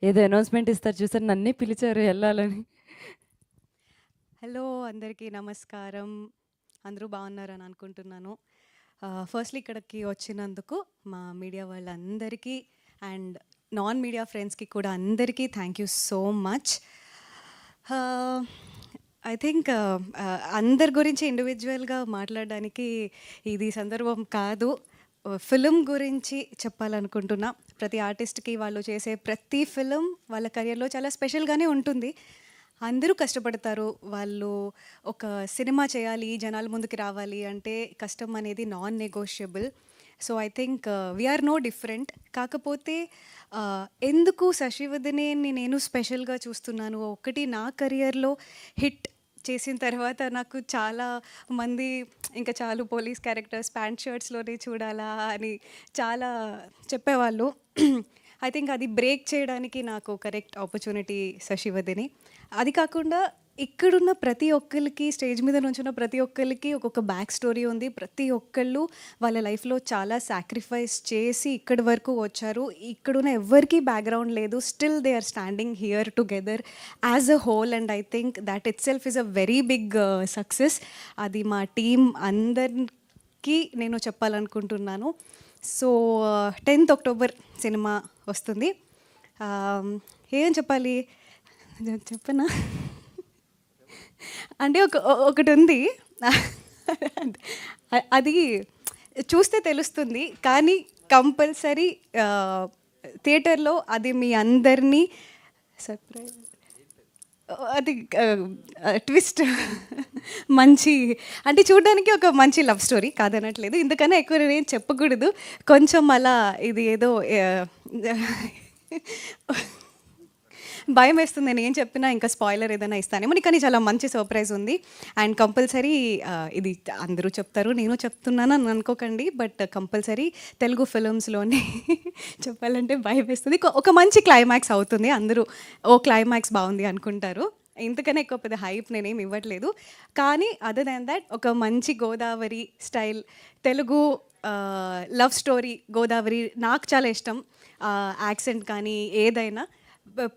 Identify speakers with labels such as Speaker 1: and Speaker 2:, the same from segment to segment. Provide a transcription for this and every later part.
Speaker 1: ఏదో అనౌన్స్‌మెంట్ ఇస్తారు చూసారు, నన్నే పిలిచారు ఎళ్ళాలని.
Speaker 2: హలో అందరికీ నమస్కారం. అందరూ బాగున్నారని అనుకుంటున్నాను. ఫస్ట్‌లీ ఇక్కడికి వచ్చినందుకు మా మీడియా వాళ్ళందరికీ అండ్ నాన్ మీడియా ఫ్రెండ్స్‌కి కూడా అందరికీ thank you so much. I think అందరి గురించి ఇండివిజువల్‌గా మాట్లాడడానికి ఇది సందర్భం కాదు. ఫిల్మ్ గురించి చెప్పాలనుకుంటున్నా. ప్రతి ఆర్టిస్ట్‌కి వాళ్ళు చేసే ప్రతి ఫిల్మ్ వాళ్ళ కెరియర్‌లో చాలా స్పెషల్‌గానే ఉంటుంది. అందరూ కష్టపడతారు. వాళ్ళు ఒక సినిమా చేయాలి, జనాల ముందుకి రావాలి అంటే కష్టం అనేది non negotiable. So I think we're no different. కాకపోతే ఎందుకు శశివదనేని నేను స్పెషల్‌గా చూస్తున్నాను, ఒకటి నా కెరియర్‌లో హిట్ చేసిన తర్వాత నాకు చాలా మంది ఇంకా చాలు పోలీస్ క్యారెక్టర్స్ ప్యాంట్ షర్ట్స్‌లోనే చూడాలా అని చాలా చెప్పేవాళ్ళు. ఐ థింక్ అది బ్రేక్ చేయడానికి నాకు కరెక్ట్ ఆపర్చునిటీ శశివదనే. అది కాకుండా ఇక్కడున్న ప్రతి ఒక్కళ్ళకి, స్టేజ్ మీద నుంచున్న ప్రతి ఒక్కళ్ళకి ఒక్కొక్క బ్యాక్ స్టోరీ ఉంది. ప్రతి ఒక్కళ్ళు వాళ్ళ లైఫ్లో చాలా సాక్రిఫైస్ చేసి ఇక్కడి వరకు వచ్చారు. ఇక్కడున్న ఎవ్వరికీ బ్యాక్గ్రౌండ్ లేదు. Still they are standing here together as a whole and I think that itself is a very big success. అది మా టీం అందరికీ నేను చెప్పాలనుకుంటున్నాను. సో 10th అక్టోబర్ సినిమా వస్తుంది. ఏం చెప్పాలి చెప్పనా? అంటే ఒకటి ఉంది. అది చూస్తే తెలుస్తుంది, కానీ కంపల్సరీ థియేటర్లో అది మీ అందరినీ సర్ప్రైజ్, అది ట్విస్ట్ మంచి అంటే చూడడానికి ఒక మంచి లవ్ స్టోరీ కాదనట్లేదు. ఇందుకన్నా ఎక్కువ నేను చెప్పకూడదు. కొంచెం అలా ఇది ఏదో భయం వేస్తుంది నేను ఏం చెప్పినా ఇంకా స్పాయిలర్ ఏదైనా ఇస్తానేమో. కానీ చాలా మంచి సర్ప్రైజ్ ఉంది అండ్ కంపల్సరీ ఇది అందరూ చెప్తారు, నేను చెప్తున్నాను అని అనుకోకండి. బట్ కంపల్సరీ తెలుగు ఫిలిమ్స్లోనే చెప్పాలంటే భయం వేస్తుంది. ఒక మంచి క్లైమాక్స్ అవుతుంది. అందరూ ఓ క్లైమాక్స్ బాగుంది అనుకుంటారు. ఇంతకన్నా ఎక్కువ పెద్ద హైప్ నేనేం ఇవ్వట్లేదు. కానీ అదర్ దాన్ దాట్ ఒక మంచి Godavari style Telugu love story. Godavari నాకు చాలా ఇష్టం. యాక్సెంట్ కానీ ఏదైనా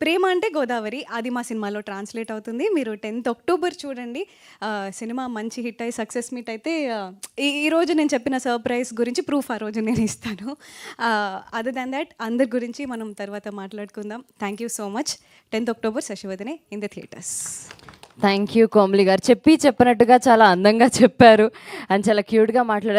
Speaker 2: ప్రేమ అంటే గోదావరి, అది మా సినిమాలో ట్రాన్స్లేట్ అవుతుంది. మీరు 10th అక్టోబర్ చూడండి. సినిమా మంచి హిట్ అయ్యి సక్సెస్ మీట్ అయితే ఈరోజు నేను చెప్పిన సర్ప్రైజ్ గురించి ప్రూఫ్ ఆ రోజు నేను ఇస్తాను. అదర్ దాన్ దాట్ అందరి గురించి మనం తర్వాత మాట్లాడుకుందాం. Thank you so much. 10th October Shashivadane in the theatres.
Speaker 1: Thank you Komali గారు. చెప్పినట్టుగా చాలా అందంగా చెప్పారు అండ్ చాలా క్యూట్‌గా మాట్లాడారు.